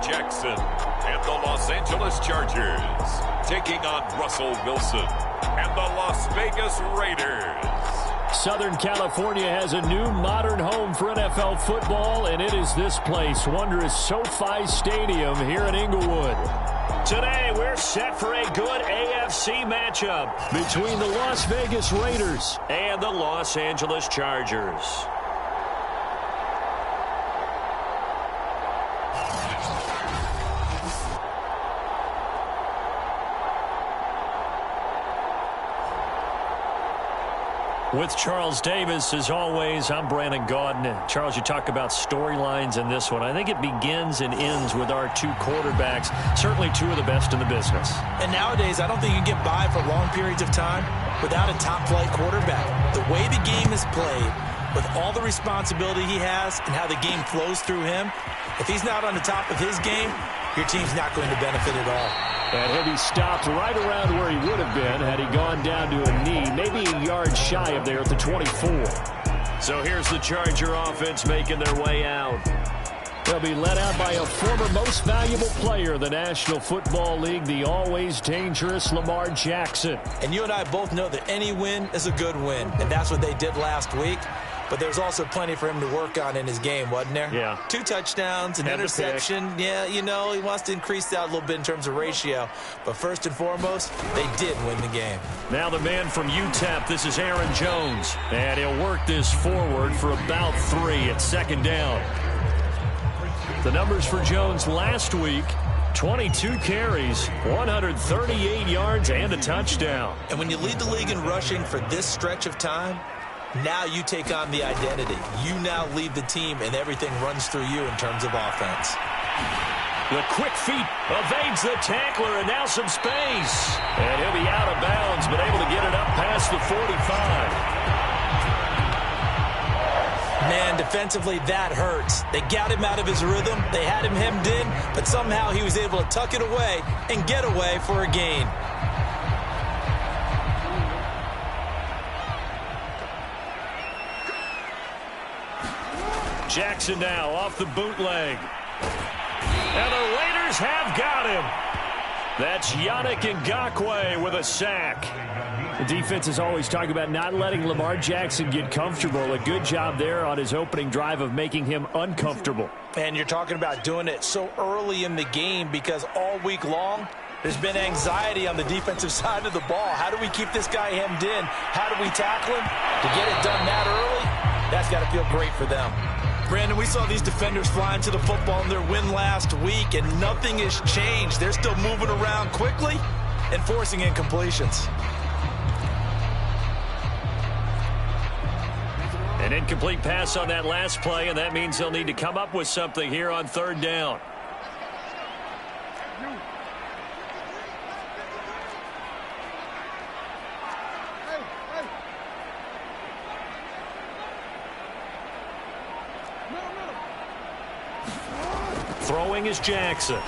Jackson and the Los Angeles Chargers taking on Russell Wilson and the Las Vegas Raiders. Southern California has a new modern home for NFL football, and it is this place, wondrous SoFi Stadium here in Inglewood. Today, we're set for a good AFC matchup between the Las Vegas Raiders and the Los Angeles Chargers. With Charles Davis, as always, I'm Brandon Gaudin. Charles, you talk about storylines in this one. I think it begins and ends with our two quarterbacks, certainly two of the best in the business. And nowadays, I don't think you can get by for long periods of time without a top-flight quarterback. The way the game is played, with all the responsibility he has and how the game flows through him, if he's not on the top of his game, your team's not going to benefit at all. And he'll be stopped right around where he would have been had he gone down to a knee, maybe a yard shy of there at the 24. So here's the Charger offense making their way out. They'll be led out by a former most valuable player in the National Football League, the always dangerous Lamar Jackson. And you and I both know that any win is a good win, and that's what they did last week. But there's also plenty for him to work on in his game, wasn't there? Yeah. 2 touchdowns, an interception. Yeah, you know, he wants to increase that a little bit in terms of ratio. But first and foremost, they did win the game. Now the man from UTEP, this is Aaron Jones. And he'll work this forward for about 3 at second down. The numbers for Jones last week: 22 carries, 138 yards, and a touchdown. And when you lead the league in rushing for this stretch of time, now you take on the identity. You now lead the team, and everything runs through you in terms of offense. The quick feet evades the tackler, and now some space. And he'll be out of bounds, but able to get it up past the 45. Man, defensively, that hurts. They got him out of his rhythm. They had him hemmed in, but somehow he was able to tuck it away and get away for a gain. Jackson now off the bootleg. And the Raiders have got him. That's Yannick Ngakoue with a sack. The defense is always talking about not letting Lamar Jackson get comfortable. A good job there on his opening drive of making him uncomfortable. And you're talking about doing it so early in the game because all week long, there's been anxiety on the defensive side of the ball. How do we keep this guy hemmed in? How do we tackle him? To get it done that early, that's got to feel great for them. Brandon, we saw these defenders flying to the football in their win last week, and nothing has changed. They're still moving around quickly and forcing incompletions. An incomplete pass on that last play, and that means they'll need to come up with something here on third down. Throwing is Jackson.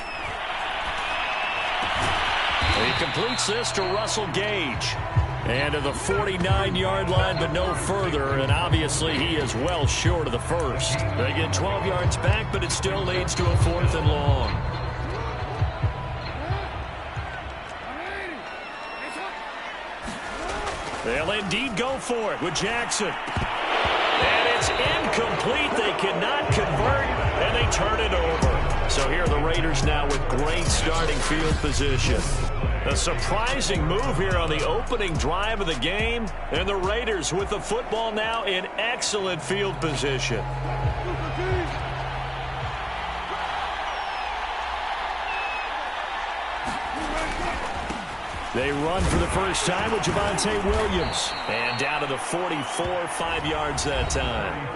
He completes this to Russell Gage. And to the 49-yard line, but no further. And obviously he is well short of the first. They get 12 yards back, but it still leads to a 4th and long. They'll indeed go for it with Jackson. And it's incomplete. They cannot convert, and they turn it over. So here are the Raiders now with great starting field position. A surprising move here on the opening drive of the game, and the Raiders with the football now in excellent field position. They run for the first time with Javonte Williams. And down to the 44, 5 yards that time.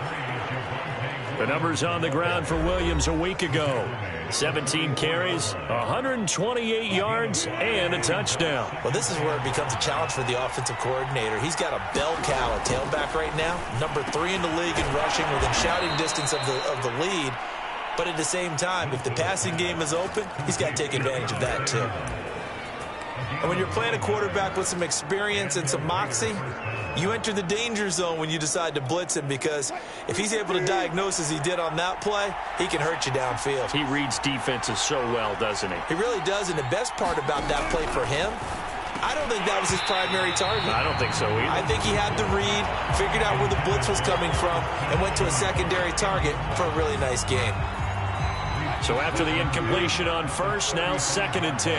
The numbers on the ground for Williams a week ago. 17 carries, 128 yards, and a touchdown. Well, this is where it becomes a challenge for the offensive coordinator. He's got a bell cow at tailback right now, number 3 in the league in rushing within shouting distance of the lead. But at the same time, if the passing game is open, he's got to take advantage of that too. And when you're playing a quarterback with some experience and some moxie, you enter the danger zone when you decide to blitz him, because if he's able to diagnose as he did on that play, he can hurt you downfield. He reads defenses so well, doesn't he? He really does, and the best part about that play for him, I don't think that was his primary target. I don't think so either. I think he had the read, figured out where the blitz was coming from, and went to a secondary target for a really nice gain. So after the incompletion on first, now 2nd and 10.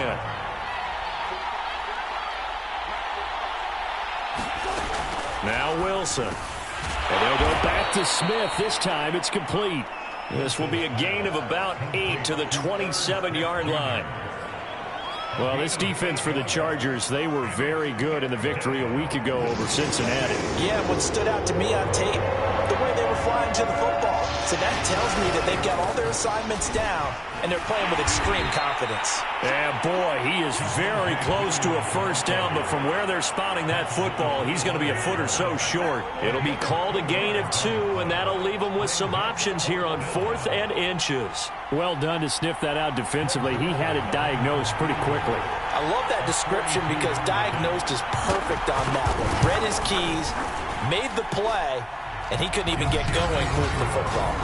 Now Wilson. And they'll go back to Smith. This time it's complete. This will be a gain of about 8 to the 27-yard line. Well, this defense for the Chargers, they were very good in the victory a week ago over Cincinnati. Yeah, what stood out to me on tape, the way they were flying to the football. So that tells me that they've got all their assignments down, and they're playing with extreme confidence. And boy, he is very close to a first down, but from where they're spotting that football, he's going to be a foot or so short. It'll be called a gain of 2, and that'll leave them with some options here on 4th and inches. Well done to sniff that out defensively. He had it diagnosed pretty quickly. I love that description because diagnosed is perfect on that one. Read his keys, made the play, and he couldn't even get going moving the football.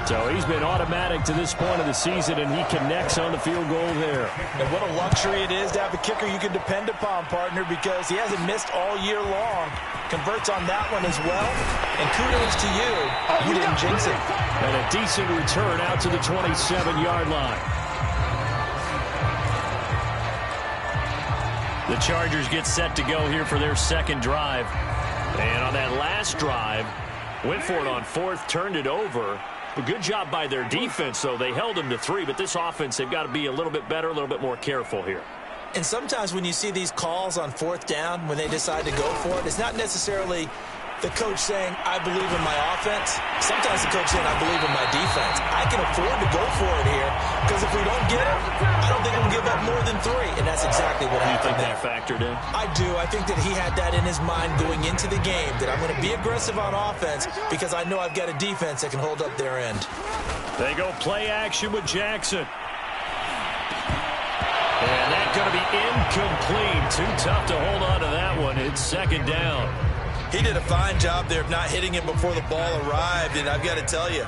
So he's been automatic to this point of the season, and he connects on the field goal there. And what a luxury it is to have a kicker you can depend upon, partner, because he hasn't missed all year long. Converts on that one as well. And kudos to you. You didn't jinx it. And a decent return out to the 27-yard line. The Chargers get set to go here for their 2nd drive. And on that last drive, went for it on 4th, turned it over. A good job by their defense, though. They held them to 3, but this offense, they've got to be a little bit better, a little bit more careful here. And sometimes when you see these calls on 4th down, when they decide to go for it, it's not necessarily the coach saying, I believe in my offense. Sometimes the coach saying, I believe in my defense. I can afford to go for it here, because if we don't get it, I don't think we'll give up more than 3. And that's exactly what happened there. You think that factored in? I do. I think that he had that in his mind going into the game, that I'm going to be aggressive on offense because I know I've got a defense that can hold up their end. They go play action with Jackson. And that's going to be incomplete. Too tough to hold on to that one. It's 2nd down. He did a fine job there of not hitting him before the ball arrived, and I've got to tell you,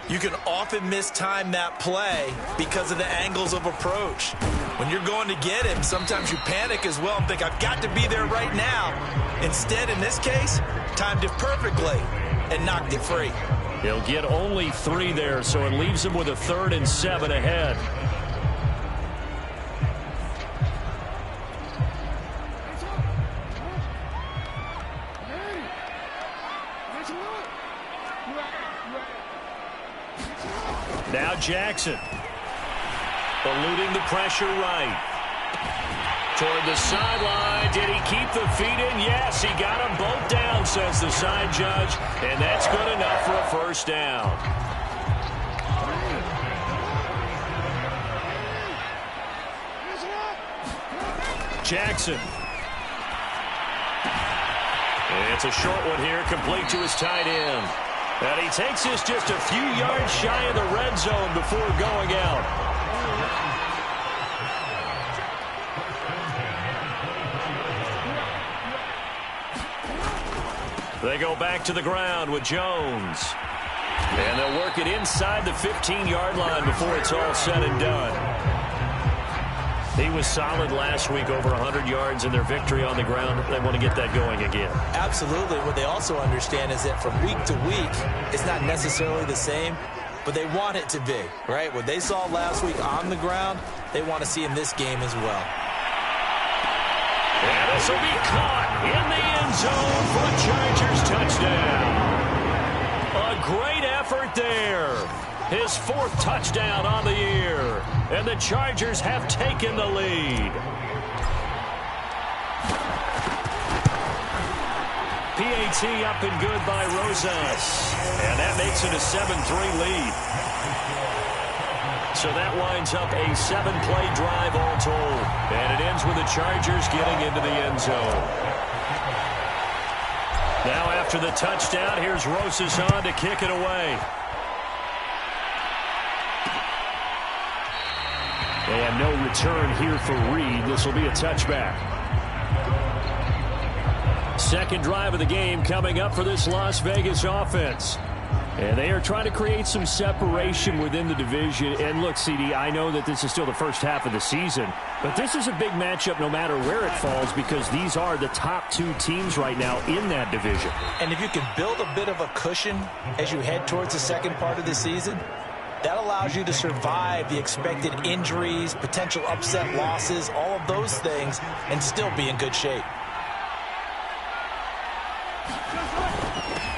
you can often mistime that play because of the angles of approach. When you're going to get him, sometimes you panic as well and think, I've got to be there right now. Instead, in this case, timed it perfectly and knocked it free. He'll get only 3 there, so it leaves him with a 3rd and 7 ahead. Now Jackson, eluding the pressure right. Toward the sideline. Did he keep the feet in? Yes, he got them both down, says the side judge. And that's good enough for a first down. Jackson. It's a short one here, complete to his tight end. And he takes this just a few yards shy of the red zone before going out. They go back to the ground with Jones. And they'll work it inside the 15-yard line before it's all said and done. He was solid last week, over 100 yards in their victory on the ground. They want to get that going again. Absolutely. What they also understand is that from week to week, it's not necessarily the same, but they want it to be, right? What they saw last week on the ground, they want to see in this game as well. And this will be caught in the end zone for a Chargers touchdown. A great effort there. His 4th touchdown on the year. And the Chargers have taken the lead. PAT up and good by Rosas. And that makes it a 7-3 lead. So that winds up a 7-play drive all told. And it ends with the Chargers getting into the end zone. Now after the touchdown, here's Rosas on to kick it away. And no return here for Reed. This will be a touchback. Second drive of the game coming up for this Las Vegas offense. And they are trying to create some separation within the division. And look, CD, I know that this is still the first half of the season, but this is a big matchup no matter where it falls because these are the top two teams right now in that division. And if you can build a bit of a cushion as you head towards the second part of the season, that allows you to survive the expected injuries, potential upset losses, all of those things, and still be in good shape.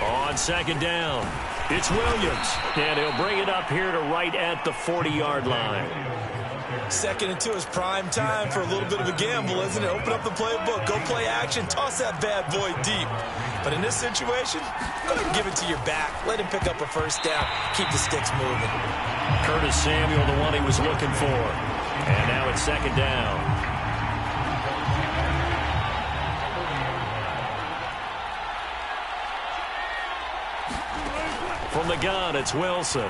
On second down, it's Williams, and he'll bring it up here to right at the 40-yard line. 2nd and 2 is prime time for a little bit of a gamble, isn't it? Open up the playbook, go play action, toss that bad boy deep. But in this situation, go ahead and give it to your back. Let him pick up a first down, keep the sticks moving. Curtis Samuel, the one he was looking for. And now it's second down. From the gun, it's Wilson.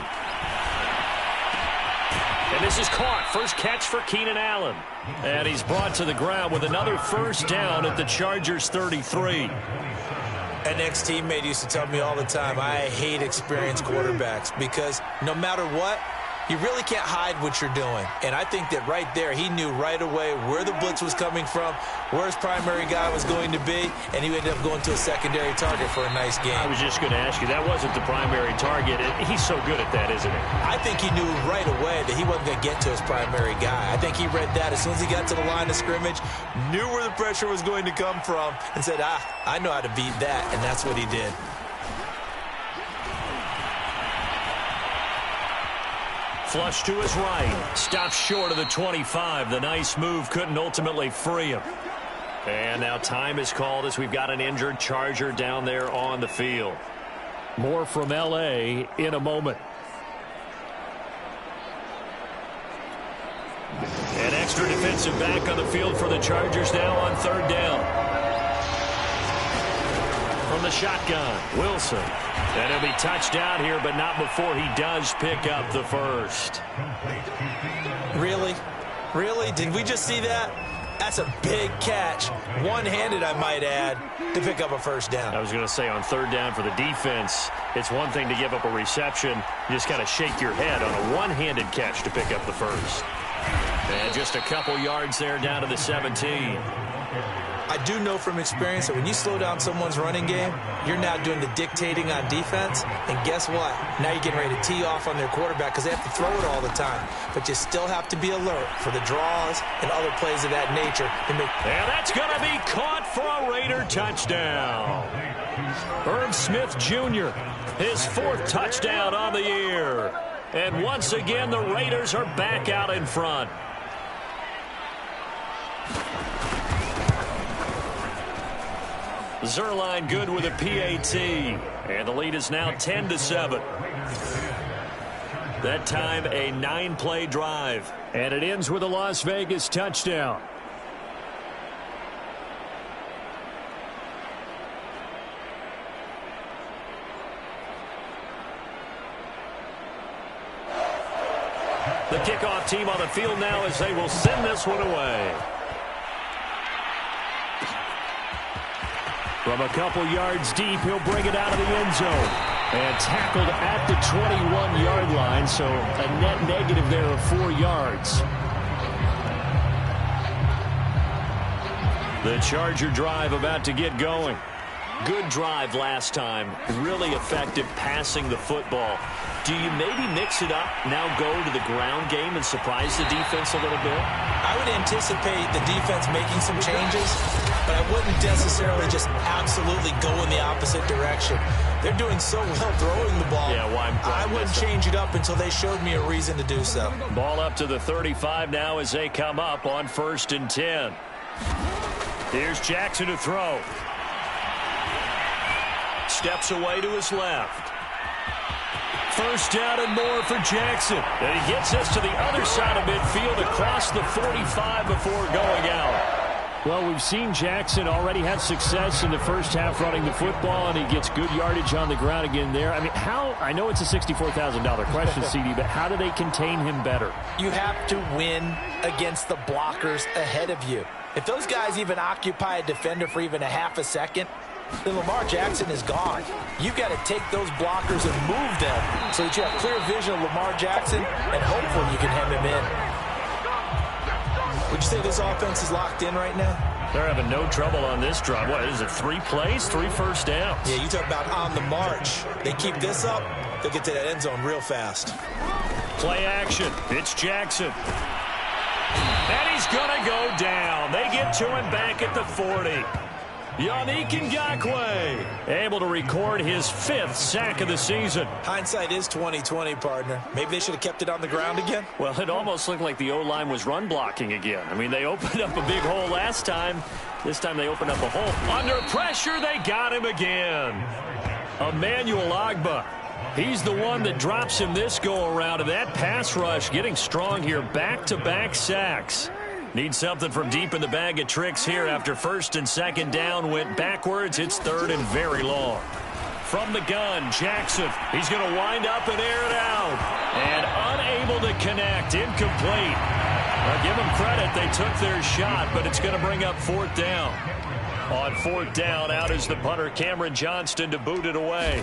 And this is caught. First catch for Keenan Allen. And he's brought to the ground with another first down at the Chargers' 33. An ex-teammate used to tell me all the time, I hate experienced quarterbacks because no matter what, you really can't hide what you're doing. And I think that right there, he knew right away where the blitz was coming from, where his primary guy was going to be, and he ended up going to a secondary target for a nice game. I was just going to ask you, that wasn't the primary target. He's so good at that, isn't he? I think he knew right away that he wasn't going to get to his primary guy. I think he read that as soon as he got to the line of scrimmage, knew where the pressure was going to come from, and said, I know how to beat that, and that's what he did. Flush to his right. Stops short of the 25. The nice move couldn't ultimately free him. And now time is called as we've got an injured Charger down there on the field. More from L.A. in a moment. An extra defensive back on the field for the Chargers now on third down. From the shotgun, Wilson. And he'll be touched down here, but not before he does pick up the first. Really? Really? Did we just see that? That's a big catch. One-handed, I might add, to pick up a first down. I was going to say on third down for the defense, it's one thing to give up a reception. You just got to shake your head on a one-handed catch to pick up the first. And just a couple yards there down to the 17. I do know from experience that when you slow down someone's running game, you're now doing the dictating on defense. And guess what? Now you're getting ready to tee off on their quarterback because they have to throw it all the time. But you still have to be alert for the draws and other plays of that nature. And that's going to be caught for a Raider touchdown. Irv Smith Jr., his fourth touchdown on the year. And once again, the Raiders are back out in front. Zuerlein good with a PAT. And the lead is now 10-7. That time a 9-play drive. And it ends with a Las Vegas touchdown. The kickoff team on the field now as they will send this one away. From a couple yards deep, he'll bring it out of the end zone. And tackled at the 21-yard line, so a net negative there of 4 yards. The Charger drive about to get going. Good drive last time. Really effective passing the football. Do you maybe mix it up, now go to the ground game and surprise the defense a little bit? I would anticipate the defense making some changes, but I wouldn't necessarily just absolutely go in the opposite direction. They're doing so well throwing the ball. Yeah, well, I wouldn't change it up until they showed me a reason to do so. Ball up to the 35 now as they come up on 1st and 10. Here's Jackson to throw. Steps away to his left. First down and more for Jackson. And he gets us to the other side of midfield across the 45 before going out. Well, we've seen Jackson already have success in the first half running the football, and he gets good yardage on the ground again there. I mean, I know it's a $64,000 question, CD, but how do they contain him better? You have to win against the blockers ahead of you. If those guys even occupy a defender for even a half a second, then Lamar Jackson is gone. You've got to take those blockers and move them so that you have clear vision of Lamar Jackson, and hopefully you can hem him in. Would you say this offense is locked in right now? They're having no trouble on this drive. What is it, 3 plays, 3 first downs? Yeah, you talk about on the march. They keep this up, they'll get to that end zone real fast. Play action. It's Jackson. And he's going to go down. They get to him back at the 40. Yannick Ngakoue able to record his 5th sack of the season. Hindsight is 20/20, partner. Maybe they should have kept it on the ground again. Well, it almost looked like the O-line was run blocking again. I mean, they opened up a big hole last time. This time they opened up a hole. Under pressure, they got him again. Emmanuel Ogbah. He's the one that drops him this go-around. And that pass rush getting strong here. Back-to-back sacks. Need something from deep in the bag of tricks here after 1st and 2nd down went backwards. It's 3rd and very long. From the gun, Jackson. He's going to wind up and air it out. And unable to connect. Incomplete. I'll give them credit. They took their shot, but it's going to bring up 4th down. On 4th down, out is the punter, Cameron Johnston, to boot it away.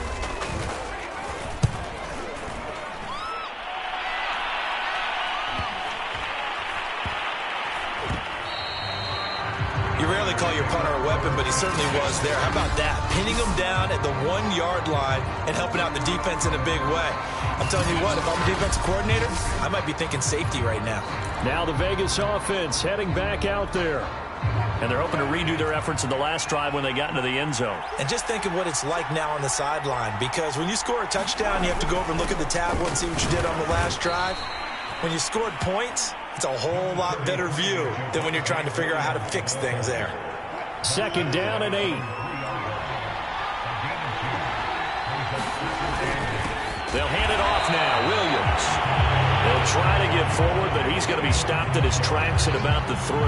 You rarely call your punter a weapon, but he certainly was there. How about that? Pinning him down at the 1-yard line and helping out the defense in a big way. I'm telling you what, if I'm a defensive coordinator, I might be thinking safety right now. Now the Vegas offense heading back out there. And they're hoping to redo their efforts in the last drive when they got into the end zone. And just think of what it's like now on the sideline, because when you score a touchdown, you have to go over and look at the tablet and see what you did on the last drive. When you scored points, it's a whole lot better view than when you're trying to figure out how to fix things there. 2nd down and 8. They'll hand it off now. Williams. They'll try to get forward, but he's going to be stopped at his tracks at about the 3.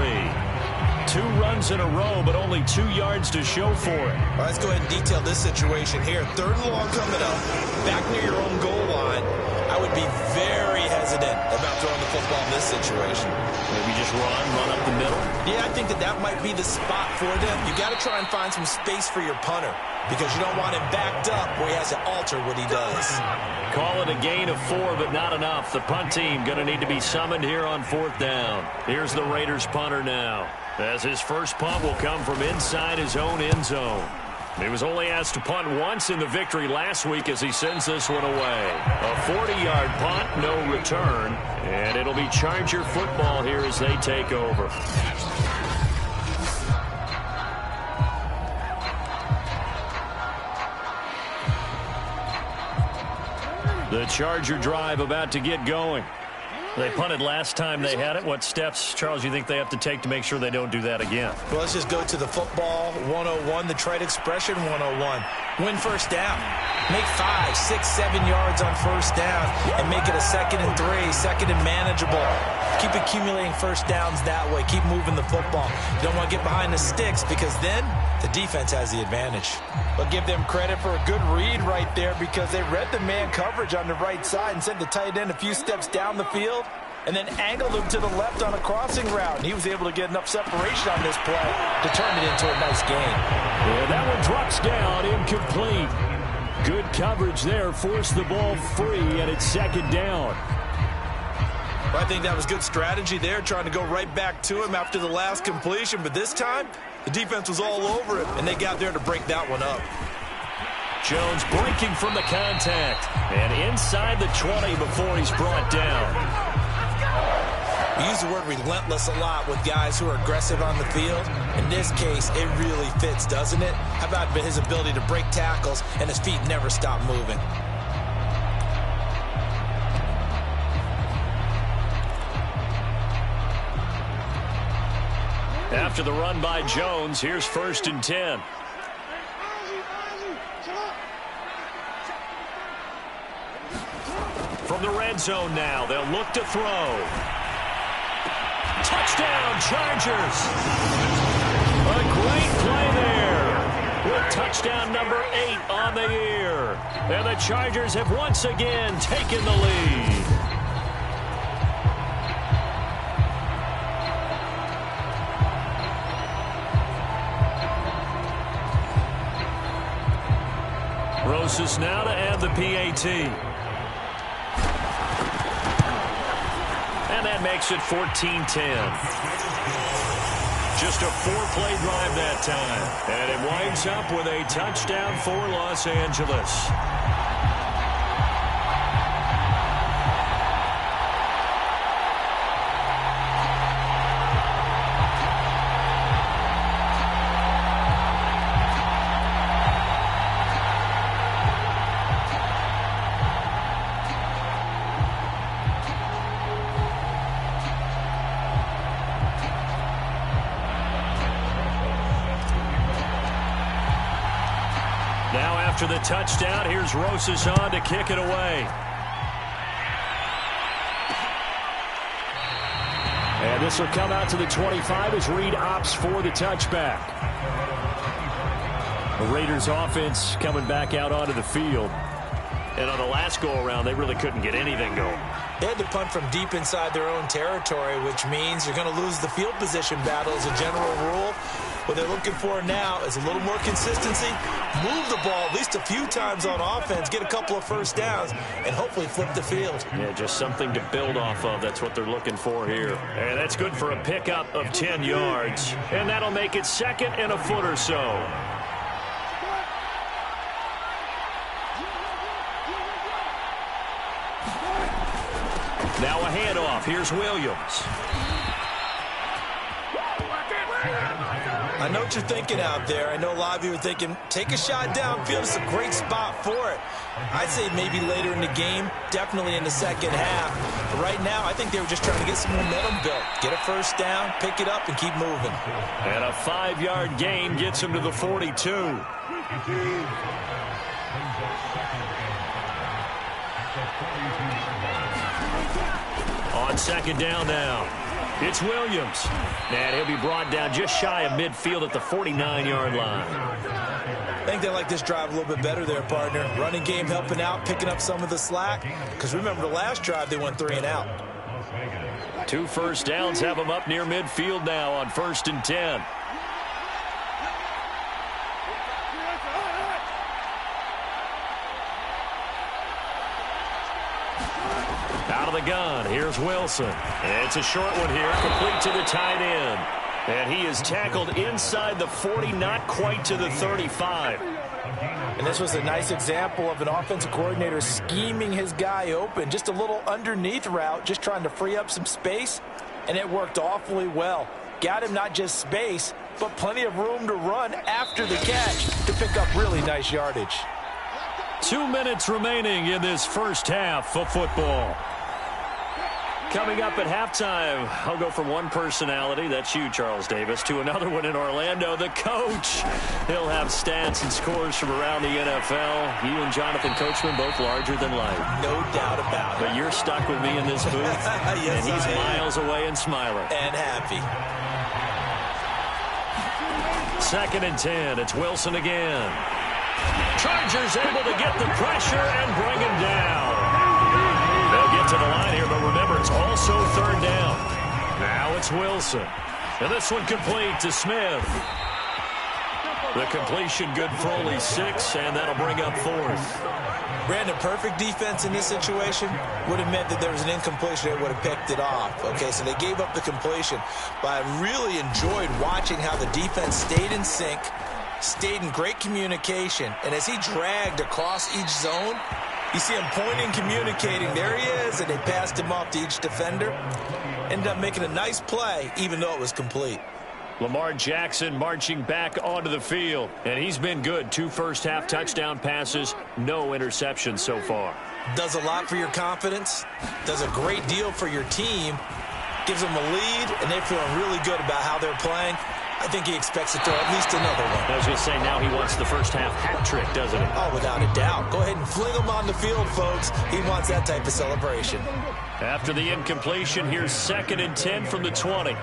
2 runs in a row, but only 2 yards to show for it. All right, let's go ahead and detail this situation here. 3rd and long coming up, back near your own goal line. I would be very hesitant about throwing the football in this situation. Maybe just run up the middle? Yeah, I think that might be the spot for them. You got to try and find some space for your punter, because you don't want him backed up where he has to alter what he does. Call it a gain of 4, but not enough. The punt team going to need to be summoned here on 4th down. Here's the Raiders punter now, as his first punt will come from inside his own end zone. He was only asked to punt once in the victory last week as he sends this one away. A 40-yard punt, no return, and it'll be Charger football here as they take over. The Charger drive about to get going. They punted last time they had it. What steps, Charles, you think they have to take to make sure they don't do that again? Well, let's just go to the football 101, the trade expression 101. Win first down. Make 5, 6, 7 yards on first down and make it a 2nd and 3, 2nd and manageable. Keep accumulating first downs that way. Keep moving the football. You don't want to get behind the sticks, because then the defense has the advantage. But give them credit for a good read right there, because they read the man coverage on the right side and sent the tight end a few steps down the field and then angled him to the left on a crossing route. And he was able to get enough separation on this play to turn it into a nice gain. Yeah, that one drops down, incomplete. Good coverage there, forced the ball free, and it's 2nd down. Well, I think that was good strategy there, trying to go right back to him after the last completion. But this time, the defense was all over him, and they got there to break that one up. Jones breaking from the contact, and inside the 20 before he's brought down. We use the word relentless a lot with guys who are aggressive on the field. In this case, it really fits, doesn't it? How about his ability to break tackles and his feet never stop moving? After the run by Jones, here's 1st and 10. From the red zone now, they'll look to throw. Touchdown, Chargers! Great play there with touchdown number 8 on the year. And the Chargers have once again taken the lead. Rosas now to add the PAT. And that makes it 14-10. Just a 4-play drive that time. And it winds up with a touchdown for Los Angeles. Now after the touchdown, here's Rosas on to kick it away. And this will come out to the 25 as Reed opts for the touchback. The Raiders offense coming back out onto the field. And on the last go-around, they really couldn't get anything going. They had to punt from deep inside their own territory, which means you're going to lose the field position battle as a general rule. What they're looking for now is a little more consistency, move the ball at least a few times on offense, get a couple of first downs, and hopefully flip the field. Yeah, just something to build off of. That's what they're looking for here. And that's good for a pickup of 10 yards. And that'll make it second and a foot or so. Now a handoff. Here's Williams. I know what you're thinking out there. I know a lot of you are thinking, take a shot downfield. It's a great spot for it. I'd say maybe later in the game, definitely in the second half. But right now, I think they were just trying to get some momentum built. Get a first down, pick it up, and keep moving. And a 5-yard gain gets him to the 42. On second down now. It's Williams. And he'll be brought down just shy of midfield at the 49-yard line. I think they like this drive a little bit better there, partner. Running game helping out, picking up some of the slack. Because remember, the last drive, they went 3 and out. 2 first downs have them up near midfield now on 1st and 10. Out of the gun, here's Wilson. It's a short one here, complete to the tight end. And he is tackled inside the 40, not quite to the 35. And this was a nice example of an offensive coordinator scheming his guy open. Just a little underneath route, just trying to free up some space. And it worked awfully well. Got him not just space, but plenty of room to run after the catch to pick up really nice yardage. 2 minutes remaining in this first half of football. Coming up at halftime, I'll go from one personality, that's you, Charles Davis, to another one in Orlando, the coach. He'll have stats and scores from around the NFL. You and Jonathan Coachman, both larger than life. No doubt about it. But you're stuck with me in this booth, yes, and he's miles away and smiling. And happy. 2nd and 10, it's Wilson again. Chargers able to get the pressure and bring him down. They'll get to the line here, but remember, it's also 3rd down. Now it's Wilson. And this one complete to Smith. The completion good for only 6, and that'll bring up 4th. Brandon, perfect defense in this situation would have meant that there was an incompletion that would have picked it off. Okay, so they gave up the completion. But I really enjoyed watching how the defense stayed in sync, stayed in great communication, and as he dragged across each zone, you see him pointing, communicating. There he is, and they passed him off to each defender. Ended up making a nice play, even though it was complete. Lamar Jackson marching back onto the field, and he's been good. 2 first-half touchdown passes, no interceptions so far. Does a lot for your confidence, does a great deal for your team, gives them a lead, and they're feeling really good about how they're playing. I think he expects to throw at least another one. I was going to say, now he wants the first-half hat trick, doesn't he? Oh, without a doubt. Go ahead and fling him on the field, folks. He wants that type of celebration. After the incompletion, here's 2nd and 10 from the 20.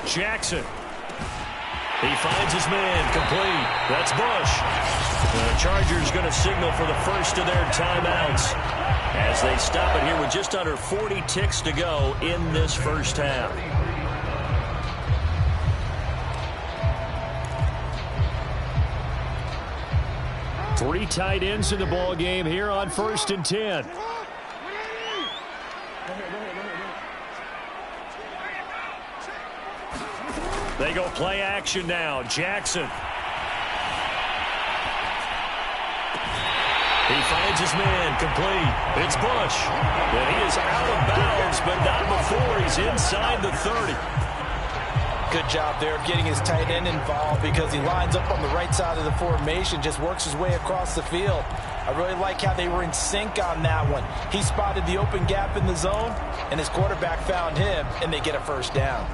Jackson. He finds his man, complete. That's Bush. The Chargers going to signal for the first of their timeouts as they stop it here with just under 40 ticks to go in this first half. Three tight ends in the ball game here on 1st and 10. They go play action now. Jackson. He finds his man, complete. It's Bush. And he is out of bounds, but not before he's inside the 30. Good job there of getting his tight end involved because he lines up on the right side of the formation, just works his way across the field. I really like how they were in sync on that one. He spotted the open gap in the zone, and his quarterback found him, and they get a first down.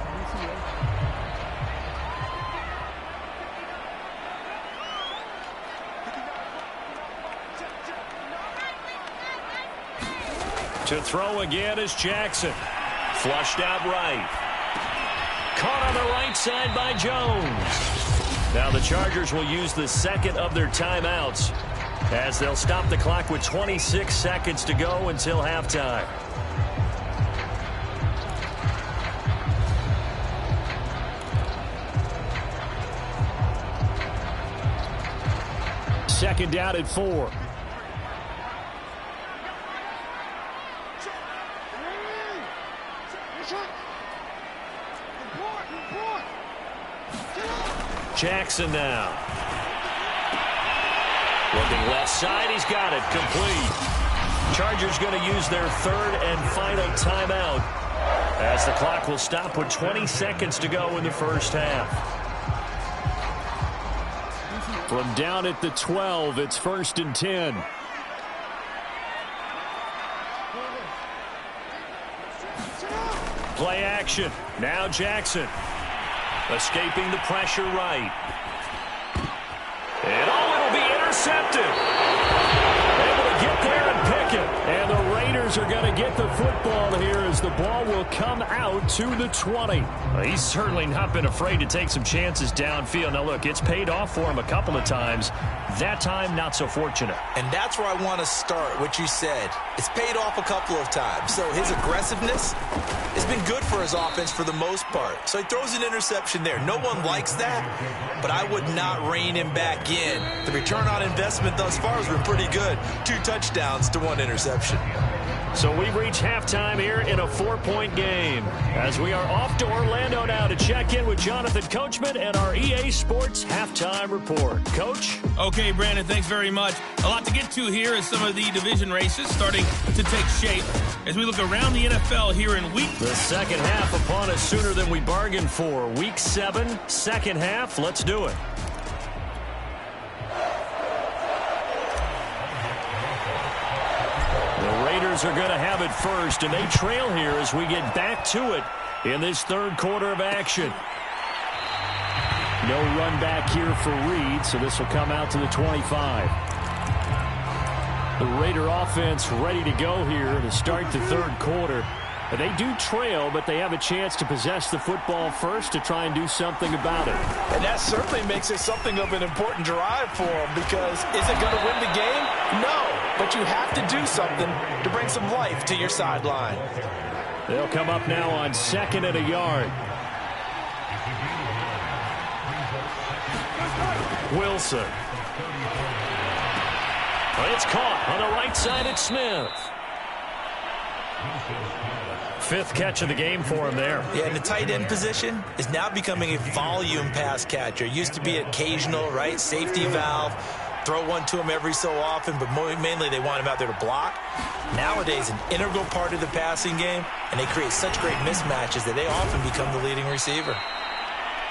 To throw again is Jackson. Flushed out right. Caught on the right side by Jones. Now the Chargers will use the second of their timeouts as they'll stop the clock with 26 seconds to go until halftime. Second down at 4. Jackson now. Looking left side, he's got it, complete. Chargers going to use their third and final timeout as the clock will stop with 20 seconds to go in the first half. From down at the 12, it's 1st and 10. Play action. Now Jackson. Escaping the pressure right. And it'll be intercepted. Able to get there and pick it. And the Raiders are going to get the football here as the ball will come out to the 20. Well, he's certainly not been afraid to take some chances downfield. Now, look, it's paid off for him a couple of times. That time, not so fortunate. And that's where I want to start, what you said. It's paid off a couple of times. So his aggressiveness has been good for his offense for the most part. So he throws an interception there. No one likes that, but I would not rein him back in. The return on investment thus far has been pretty good. 2 touchdowns to 1 interception. So we reach halftime here in a 4-point game as we are off to Orlando now to check in with Jonathan Coachman and our EA Sports halftime report. Coach? Okay, Brandon, thanks very much. A lot to get to here as some of the division races starting to take shape as we look around the NFL here in week. The second half upon us sooner than we bargained for. Week 7, second half. Let's do it. Are going to have it first, and they trail here as we get back to it in this third quarter of action. No run back here for Reed, so this will come out to the 25. The Raider offense ready to go here to start the third quarter. And they do trail, but they have a chance to possess the football first to try and do something about it. And that certainly makes it something of an important drive for them because is it going to win the game? No, but you have to do something to bring some life to your sideline. They'll come up now on 2nd and a yard. Wilson. It's caught on the right side at Smith. 5th catch of the game for him there. Yeah, and the tight end position is now becoming a volume pass catcher. Used to be occasional, right? Safety valve. Throw one to him every so often, but mainly they want him out there to block. Nowadays, an integral part of the passing game, and they create such great mismatches that they often become the leading receiver.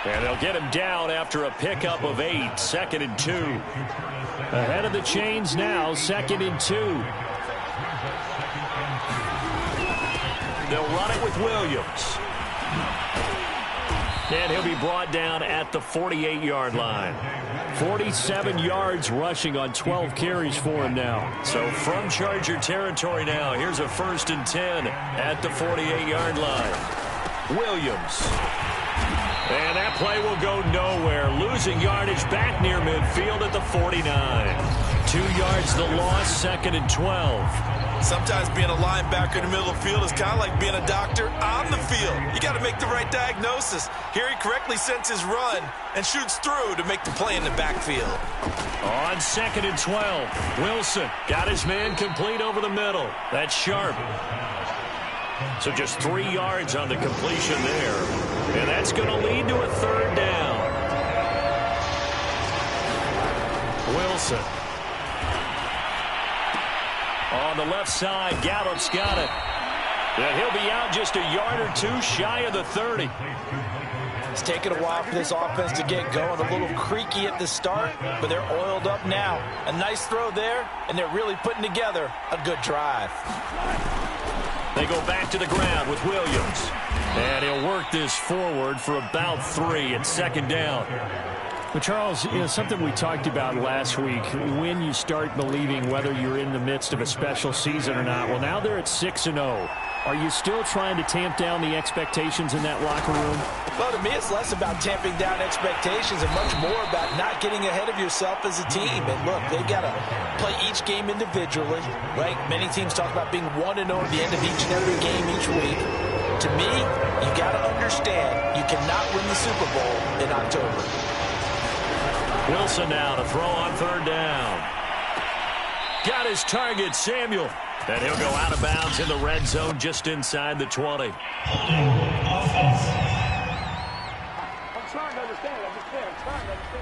And they'll get him down after a pickup of 8, 2nd and 2. Ahead of the chains now, 2nd and 2. They'll run it with Williams. And he'll be brought down at the 48-yard line. 47 yards rushing on 12 carries for him now. So from Charger territory now, here's a 1st and 10 at the 48-yard line. Williams. And that play will go nowhere, losing yardage back near midfield at the 49. 2 yards the loss, 2nd and 12. Sometimes being a linebacker in the middle of the field is kind of like being a doctor on the field. You got to make the right diagnosis. Here he correctly sends his run and shoots through to make the play in the backfield. On 2nd and 12, Wilson got his man complete over the middle. That's Sharp. So just 3 yards on the completion there. And that's going to lead to a 3rd down. Wilson. On the left side, Gallup's got it. And he'll be out just a yard or 2 shy of the 30. It's taken a while for this offense to get going. A little creaky at the start, but they're oiled up now. A nice throw there, and they're really putting together a good drive. They go back to the ground with Williams. And he'll work this forward for about 3 at 2nd down. But, Charles, something we talked about last week, when you start believing whether you're in the midst of a special season or not. Well, now they're at 6-0. Are you still trying to tamp down the expectations in that locker room? Well, to me, it's less about tamping down expectations and much more about not getting ahead of yourself as a team. And, look, they got to play each game individually, right? Many teams talk about being 1-0 at the end of each and every game each week. To me, you got to understand you cannot win the Super Bowl in October. Wilson now to throw on 3rd down. Got his target, Samuel. And he'll go out of bounds in the red zone just inside the 20.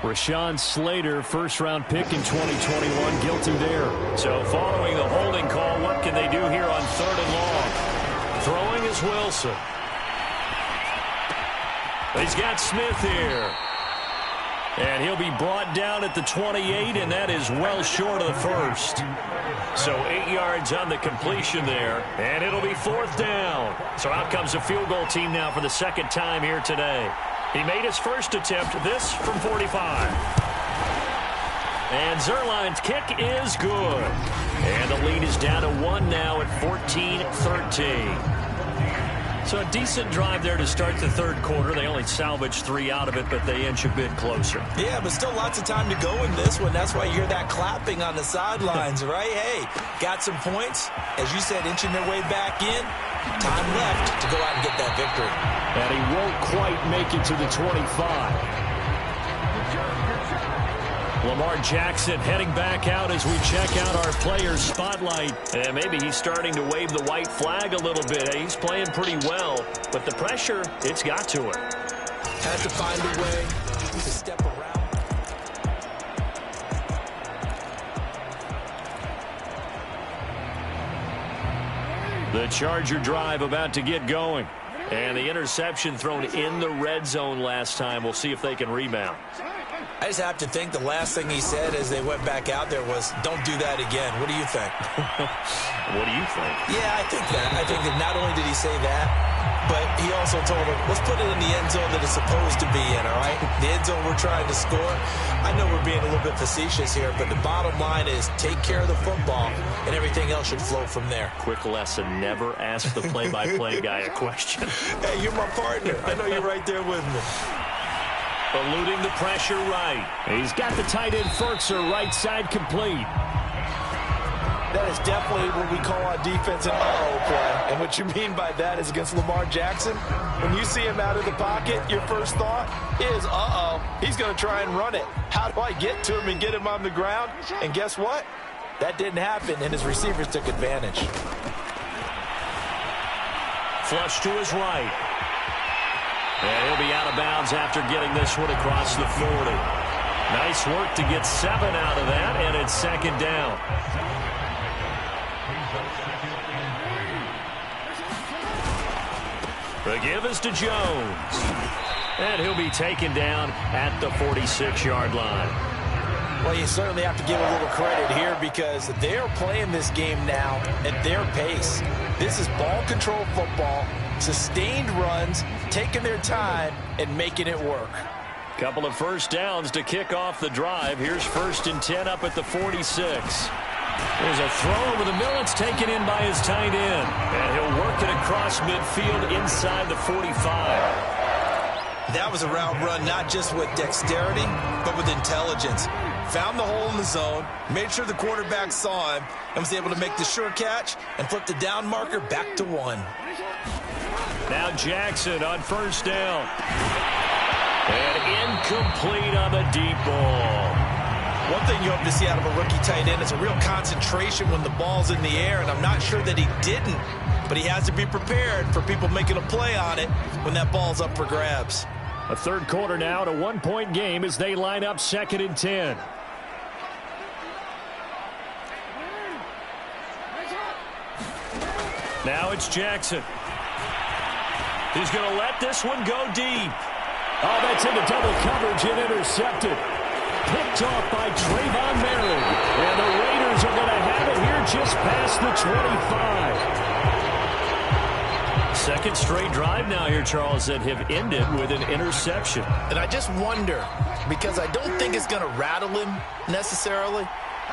Rashawn Slater, first-round pick in 2021, guilty there. So following the holding call, what can they do here on 3rd and long? Throwing is Wilson. He's got Smith here. And he'll be brought down at the 28, and that is well short of the 1st. So 8 yards on the completion there, and it'll be 4th down. So out comes a field goal team now for the 2nd time here today. He made his first attempt, this from 45. And Zuerlein's kick is good. And the lead is down to 1 now at 14-13. So a decent drive there to start the 3rd quarter. They only salvaged 3 out of it, but they inch a bit closer. Yeah, but still lots of time to go in this one. That's why you hear that clapping on the sidelines, right? Hey, got some points. As you said, inching their way back in. Time left to go out and get that victory. And he won't quite make it to the 25. Lamar Jackson heading back out as we check out our players' spotlight. And maybe he's starting to wave the white flag a little bit. He's playing pretty well, but the pressure, it's got to him. Had to find a way to step around. The Charger drive about to get going. And the interception thrown in the red zone last time. We'll see if they can rebound. I just have to think the last thing he said as they went back out there was, don't do that again. What do you think? What do you think? Yeah, I think that. I think that not only did he say that, but he also told him, let's put it in the end zone that it's supposed to be in, all right? The end zone we're trying to score. I know we're being a little bit facetious here, but the bottom line is take care of the football, and everything else should flow from there. Quick lesson, never ask the play-by-play guy a question. Hey, you're my partner. I know you're right there with me. Eluding the pressure right. He's got the tight end Ferkser right side complete. That is definitely what we call on defense an uh-oh play. And what you mean by that is against Lamar Jackson, when you see him out of the pocket, your first thought is, uh-oh, he's going to try and run it. How do I get to him and get him on the ground? And guess what? That didn't happen, and his receivers took advantage. Flush to his right. And he'll be out of bounds after getting this one across the 40. Nice work to get 7 out of that, and it's 2nd down. The give is to Jones. And he'll be taken down at the 46-yard line. Well, you certainly have to give a little credit here because they're playing this game now at their pace. This is ball control football, sustained runs, taking their time, and making it work. Couple of first downs to kick off the drive. Here's 1st and 10 up at the 46. There's a throw over the middle. It's taken in by his tight end. And he'll work it across midfield inside the 45. That was a route run not just with dexterity, but with intelligence. Found the hole in the zone, made sure the quarterback saw him, and was able to make the sure catch and flip the down marker back to 1. Now Jackson on first down. And incomplete on the deep ball. One thing you hope to see out of a rookie tight end is a real concentration when the ball's in the air, and I'm not sure that he didn't, but he has to be prepared for people making a play on it when that ball's up for grabs. A third quarter now, to 1-point game as they line up 2nd and 10. Now it's Jackson. He's going to let this one go deep. Oh, that's into double coverage and intercepted. Picked off by Trayvon Merritt. And the Raiders are going to have it here just past the 25. Second straight drive now here, Charles, that have ended with an interception. And I just wonder, because I don't think it's going to rattle him necessarily,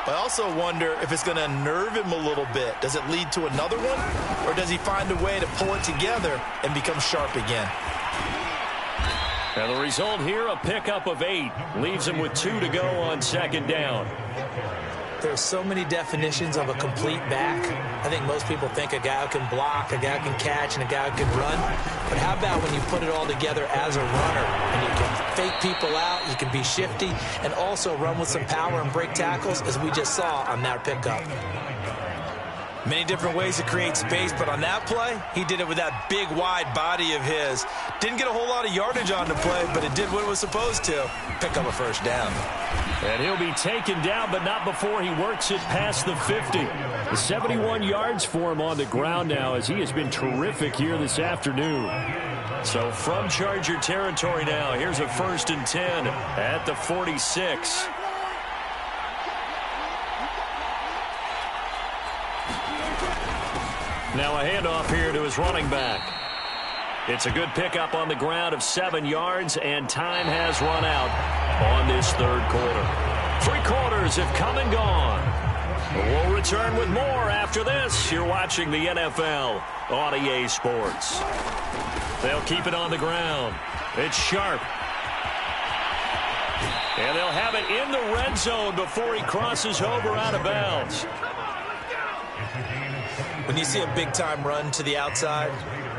I also wonder if it's going to unnerve him a little bit. Does it lead to another one, or does he find a way to pull it together and become sharp again? And the result here, a pickup of 8. Leaves him with 2 to go on 2nd down. There's so many definitions of a complete back. I think most people think a guy who can block, a guy who can catch, and a guy who can run. But how about when you put it all together as a runner, and you can fake people out, you can be shifty, and also run with some power and break tackles, as we just saw on that pickup. Many different ways to create space, but on that play, he did it with that big, wide body of his. Didn't get a whole lot of yardage on the play, but it did what it was supposed to. Pick up a first down. And he'll be taken down, but not before he works it past the 50. The 71 yards for him on the ground now, as he has been terrific here this afternoon. So from Charger territory now, here's a 1st and 10 at the 46. Now a handoff here to his running back. It's a good pickup on the ground of 7 yards, and time has run out on this third quarter. 3 quarters have come and gone. We'll return with more after this. You're watching the NFL on EA Sports. They'll keep it on the ground. It's Sharp. And they'll have it in the red zone before he crosses over out of bounds. When you see a big-time run to the outside,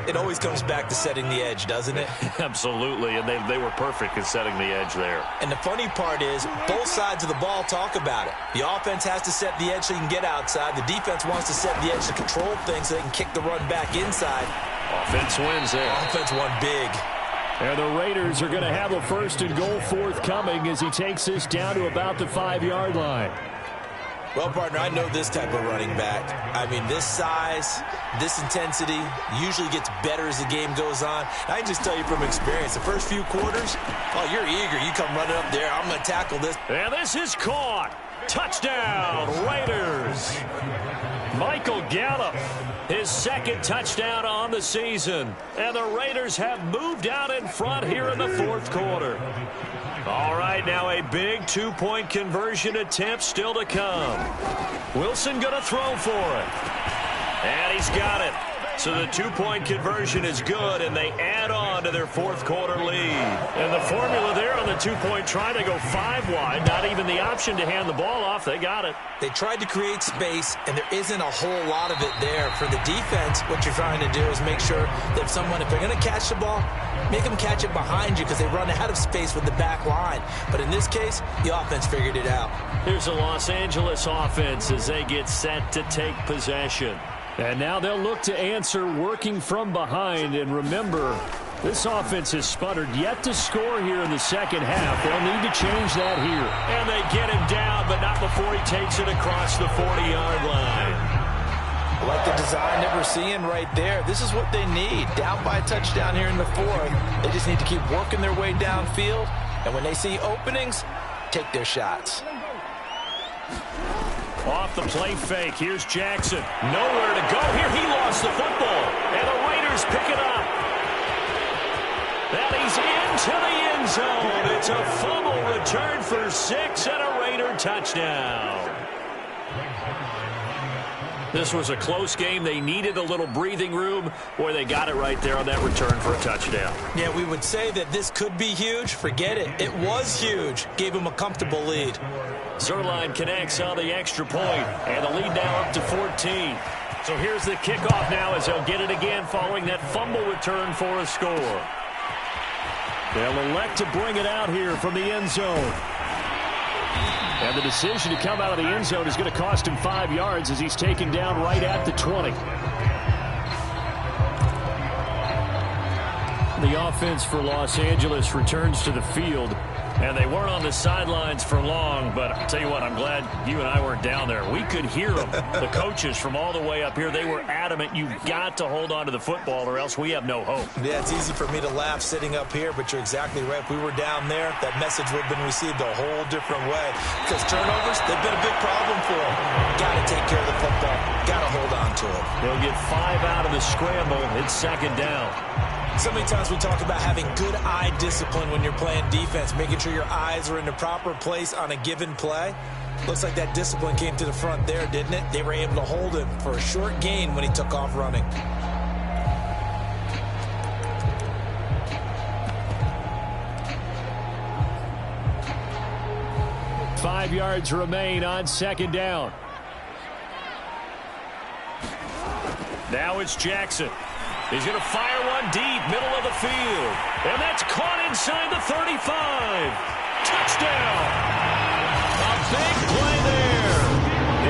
it always comes back to setting the edge, doesn't it? Absolutely, and they were perfect in setting the edge there. And the funny part is, both sides of the ball talk about it. The offense has to set the edge so you can get outside. The defense wants to set the edge to control things so they can kick the run back inside. Offense wins there. Offense won big. And the Raiders are going to have a 1st and goal forthcoming as he takes this down to about the 5-yard line. Well, partner, I know this type of running back. I mean, this size, this intensity usually gets better as the game goes on. I can just tell you from experience, the first few quarters, oh, you're eager. You come running up there. I'm going to tackle this. And this is caught. Touchdown, Raiders. Michael Gallup, his 2nd touchdown on the season. And the Raiders have moved out in front here in the 4th quarter. All right, now a big 2-point conversion attempt still to come. Wilson going to throw for it. And he's got it. So the 2-point conversion is good, and they add on to their 4th quarter lead. And the formula there on the 2-point try to go 5 wide, not even the option to hand the ball off. They got it. They tried to create space, and there isn't a whole lot of it there. For the defense, what you're trying to do is make sure that if they're going to catch the ball, make them catch it behind you because they run out of space with the back line. But in this case, the offense figured it out. Here's the Los Angeles offense as they get set to take possession. And now they'll look to answer working from behind. And remember, this offense has sputtered yet to score here in the second half. They'll need to change that here. And they get him down, but not before he takes it across the 40-yard line. I like the design that we're seeing right there. This is what they need. Down by a touchdown here in the 4th. They just need to keep working their way downfield. And when they see openings, take their shots. Off the play fake. Here's Jackson. Nowhere to go here. He lost the football. And the Raiders pick it up. And he's into the end zone. It's a fumble return for 6 and a Raider touchdown. This was a close game. They needed a little breathing room. Boy, they got it right there on that return for a touchdown. Yeah, we would say that this could be huge. Forget it. It was huge. Gave him a comfortable lead. Zuerlein connects on the extra point, and the lead now up to 14. So here's the kickoff now as they'll get it again following that fumble return for a score. They'll elect to bring it out here from the end zone. And the decision to come out of the end zone is going to cost him 5 yards as he's taken down right at the 20. The offense for Los Angeles returns to the field. And they weren't on the sidelines for long, but I'll tell you what, I'm glad you and I weren't down there. We could hear them. The coaches from all the way up here, they were adamant, you've got to hold on to the football or else we have no hope. Yeah, it's easy for me to laugh sitting up here, but you're exactly right. If we were down there, that message would have been received a whole different way. Because turnovers, they've been a big problem for them. Got to take care of the football. Got to hold on to it. They'll get 5 out of the scramble. It's second down. So many times we talk about having good eye discipline when you're playing defense, making sure your eyes are in the proper place on a given play. Looks like that discipline came to the front there, didn't it? They were able to hold him for a short gain when he took off running. Five yards remain on second down. Now it's Jackson. He's going to fire one deep, middle of the field. And that's caught inside the 35. Touchdown! A big play there.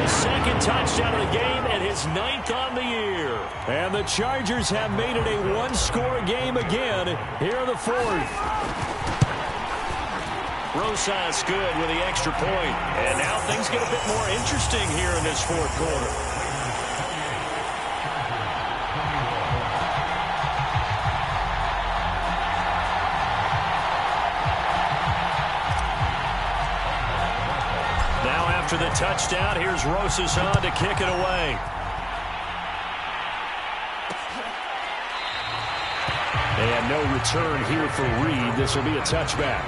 His second touchdown of the game and his 9th on the year. And the Chargers have made it a one-score game again here in the 4th. Rosas good with the extra point. And now things get a bit more interesting here in this 4th quarter. After the touchdown, here's Rosas on to kick it away. And no return here for Reed. This will be a touchback.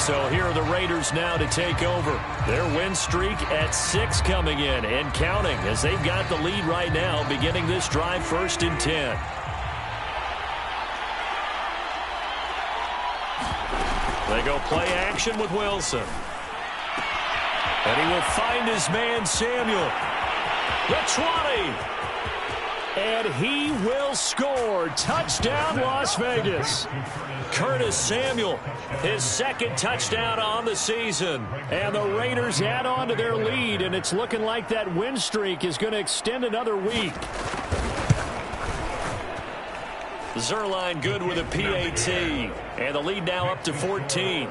So here are the Raiders now to take over. Their win streak at 6 coming in and counting as they've got the lead right now beginning this drive 1st and 10. They go play action with Wilson. And he will find his man, Samuel. The 20. And he will score. Touchdown, Las Vegas. Curtis Samuel, his 2nd touchdown on the season. And the Raiders add on to their lead, and it's looking like that win streak is going to extend another week. Zuerlein good with a PAT. And the lead now up to 14.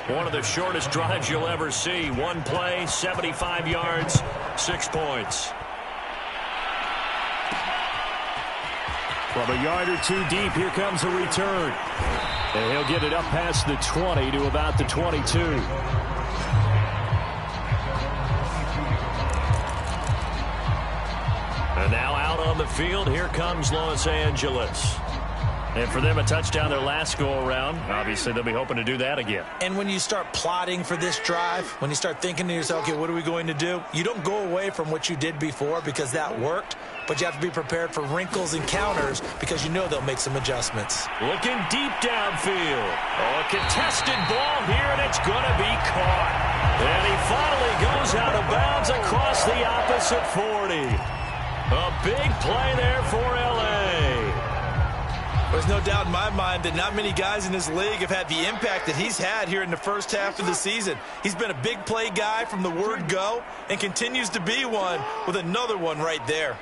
One of the shortest drives you'll ever see. One play, 75 yards, 6 points. From a yard or two deep, here comes a return. And he'll get it up past the 20 to about the 22. And now out on the field, here comes Los Angeles. And for them, a touchdown their last go-around. Obviously, they'll be hoping to do that again. And when you start plotting for this drive, when you start thinking to yourself, okay, what are we going to do? You don't go away from what you did before because that worked, but you have to be prepared for wrinkles and counters because you know they'll make some adjustments. Looking deep downfield. Oh, a contested ball here, and it's going to be caught. And he finally goes out of bounds across the opposite 40. A big play there for L.A. There's no doubt in my mind that not many guys in this league have had the impact that he's had here in the first half of the season. He's been a big play guy from the word go and continues to be one with another one right there.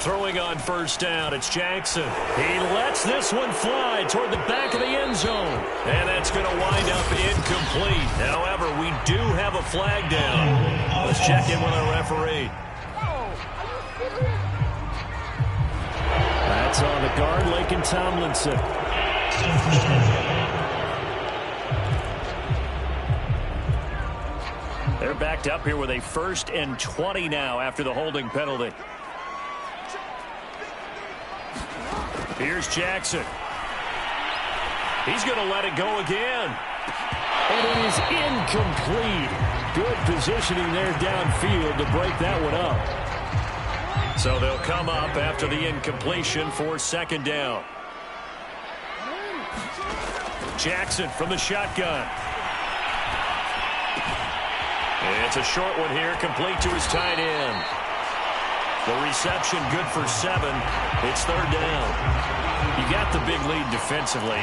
Throwing on 1st down, it's Jackson. He lets this one fly toward the back of the end zone. And that's going to wind up incomplete. However, we do have a flag down. Let's check in with our referee. That's on the guard, Laken Tomlinson. They're backed up here with a 1st and 20 now after the holding penalty. Here's Jackson. He's going to let it go again. And it is incomplete. Good positioning there downfield to break that one up. So they'll come up after the incompletion for second down. Jackson from the shotgun. It's a short one here, complete to his tight end. The reception good for 7. It's third down. You got the big lead defensively.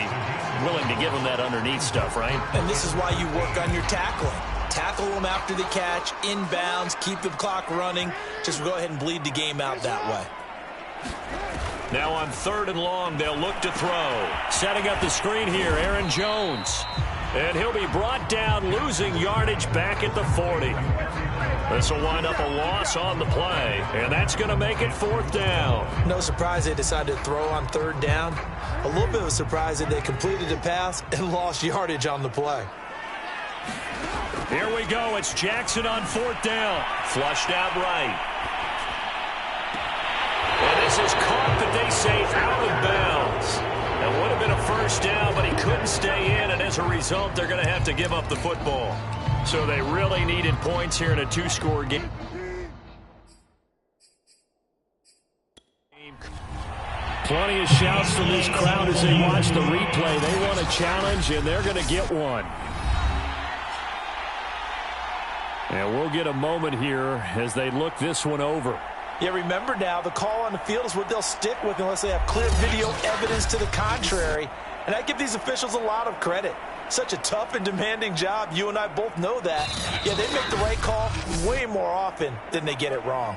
Willing to give them that underneath stuff, right? And this is why you work on your tackling. Tackle them after the catch, inbounds, keep the clock running. Just go ahead and bleed the game out that way. Now on third and long, they'll look to throw. Setting up the screen here, Aaron Jones. And he'll be brought down, losing yardage back at the 40. This will wind up a loss on the play, and that's going to make it fourth down. No surprise they decided to throw on third down. A little bit of a surprise that they completed a pass and lost yardage on the play. Here we go. It's Jackson on fourth down. Flushed out right. And this is caught, but they say out of bounds. That would have been a first down, but he couldn't stay in, and as a result, they're going to have to give up the football. So they really needed points here in a 2-score game. Plenty of shouts from this crowd as they watch the replay. They want a challenge, and they're going to get one. And we'll get a moment here as they look this one over. Yeah, remember now, the call on the field is what they'll stick with unless they have clear video evidence to the contrary. And I give these officials a lot of credit. Such a tough and demanding job. You and I both know that. Yeah, they make the right call way more often than they get it wrong.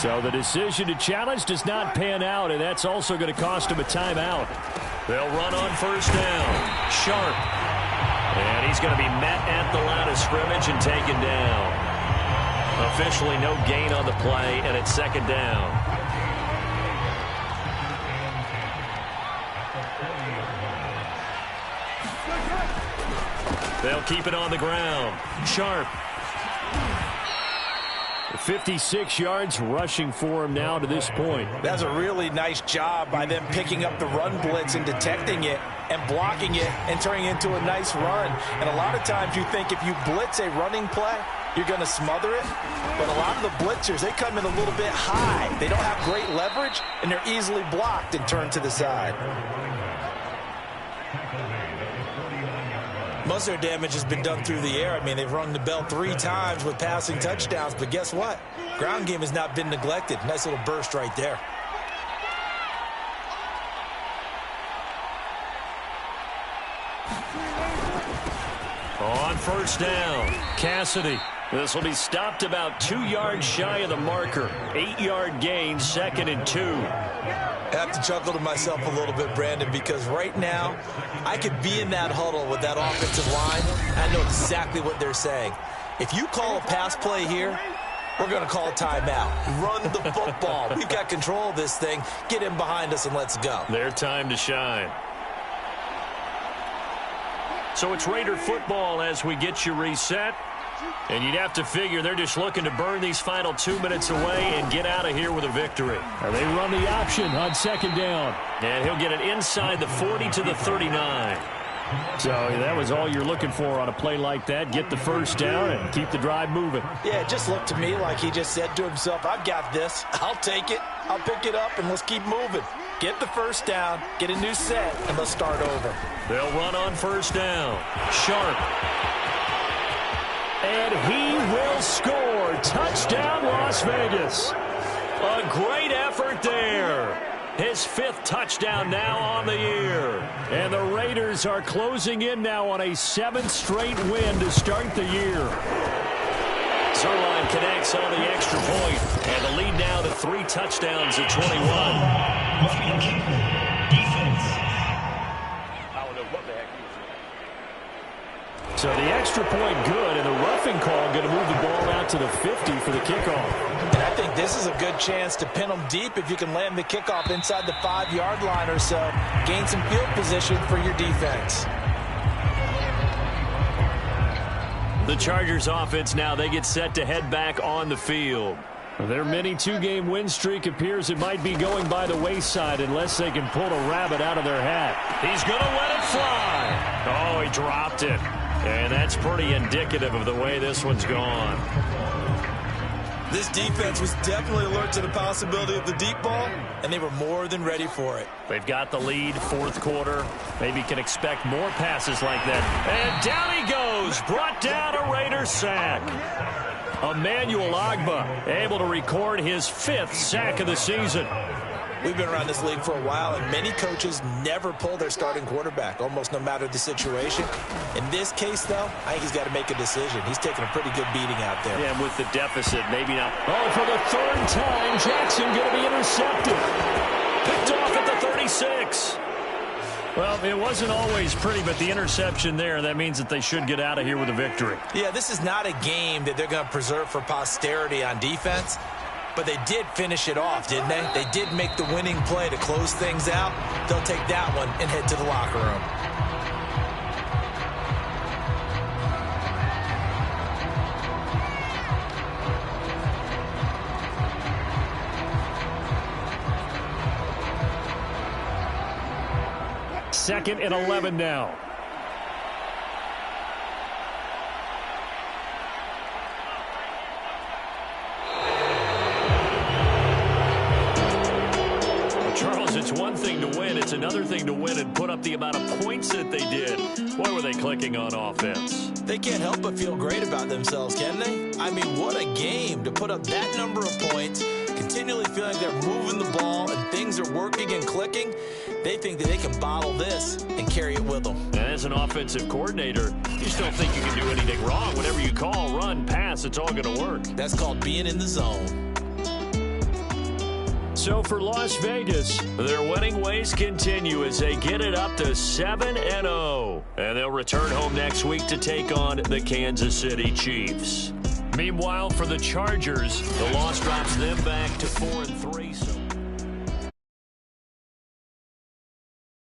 So the decision to challenge does not pan out, and that's also going to cost him a timeout. They'll run on first down. Sharp. And he's going to be met at the line of scrimmage and taken down. Officially no gain on the play, and it's second down. They'll keep it on the ground. Sharp. 56 yards rushing for him now to this point. That's a really nice job by them picking up the run blitz and detecting it and blocking it and turning it into a nice run. And a lot of times you think if you blitz a running play, you're going to smother it. But a lot of the blitzers, they come in a little bit high. They don't have great leverage, and they're easily blocked and turned to the side. Most of their damage has been done through the air. I mean, they've rung the bell 3 times with passing touchdowns, but guess what? Ground game has not been neglected. Nice little burst right there. On first down, Cassidy. This will be stopped about 2 yards shy of the marker. 8-yard gain, 2nd and 2. I have to chuckle to myself a little bit, Brandon, because right now I could be in that huddle with that offensive line. I know exactly what they're saying. If you call a pass play here, we're going to call a timeout. Run the football. We've got control of this thing. Get in behind us and let's go. Their time to shine. So it's Raider football as we get you reset. And you'd have to figure they're just looking to burn these final 2 minutes away and get out of here with a victory. They run the option on second down. And he'll get it inside the 40 to the 39. So that was all you're looking for on a play like that. Get the first down and keep the drive moving. Yeah, it just looked to me like he just said to himself, I've got this. I'll take it. I'll pick it up, and let's keep moving. Get the first down, get a new set, and let's start over. They'll run on first down. Sharp. And he will score. Touchdown, Las Vegas. A great effort there. His 5th touchdown now on the year. And the Raiders are closing in now on a 7th straight win to start the year. Zuerlein connects on the extra point. And the lead now to 3 touchdowns at 21. So the extra point good, and the roughing call going to move the ball out to the 50 for the kickoff. And I think this is a good chance to pin them deep if you can land the kickoff inside the 5-yard line or so. Gain some field position for your defense. The Chargers offense now, they get set to head back on the field. Their mini two-game win streak appears it might be going by the wayside unless they can pull a rabbit out of their hat. He's going to let it fly. Oh, he dropped it. And that's pretty indicative of the way this one's gone. This defense was definitely alert to the possibility of the deep ball, and they were more than ready for it. They've got the lead, fourth quarter. Maybe can expect more passes like that. And down he goes. Brought down a Raider sack. Emmanuel Ogbah able to record his 5th sack of the season. We've been around this league for a while, and many coaches never pull their starting quarterback, almost no matter the situation. In this case, though, I think he's got to make a decision. He's taking a pretty good beating out there. Yeah, and with the deficit, maybe not. Oh, for the 3rd time, Jackson going to be intercepted. Picked off at the 36. Well, it wasn't always pretty, but the interception there, that means that they should get out of here with a victory. Yeah, this is not a game that they're going to preserve for posterity on defense, but they did finish it off, didn't they? They did make the winning play to close things out. They'll take that one and head to the locker room. Second and 11 now. Charles, it's one thing to win. It's another thing to win and put up the amount of points that they did. Boy, were they clicking on offense. They can't help but feel great about themselves, can they? I mean, what a game to put up that number of points, continually feeling they're moving the ball and things are working and clicking. They think that they can bottle this and carry it with them. And as an offensive coordinator, you just don't think you can do anything wrong. Whatever you call, run, pass, it's all going to work. That's called being in the zone. So for Las Vegas, their winning ways continue as they get it up to 7-0. And they'll return home next week to take on the Kansas City Chiefs. Meanwhile, for the Chargers, the loss drops them back to 4-3.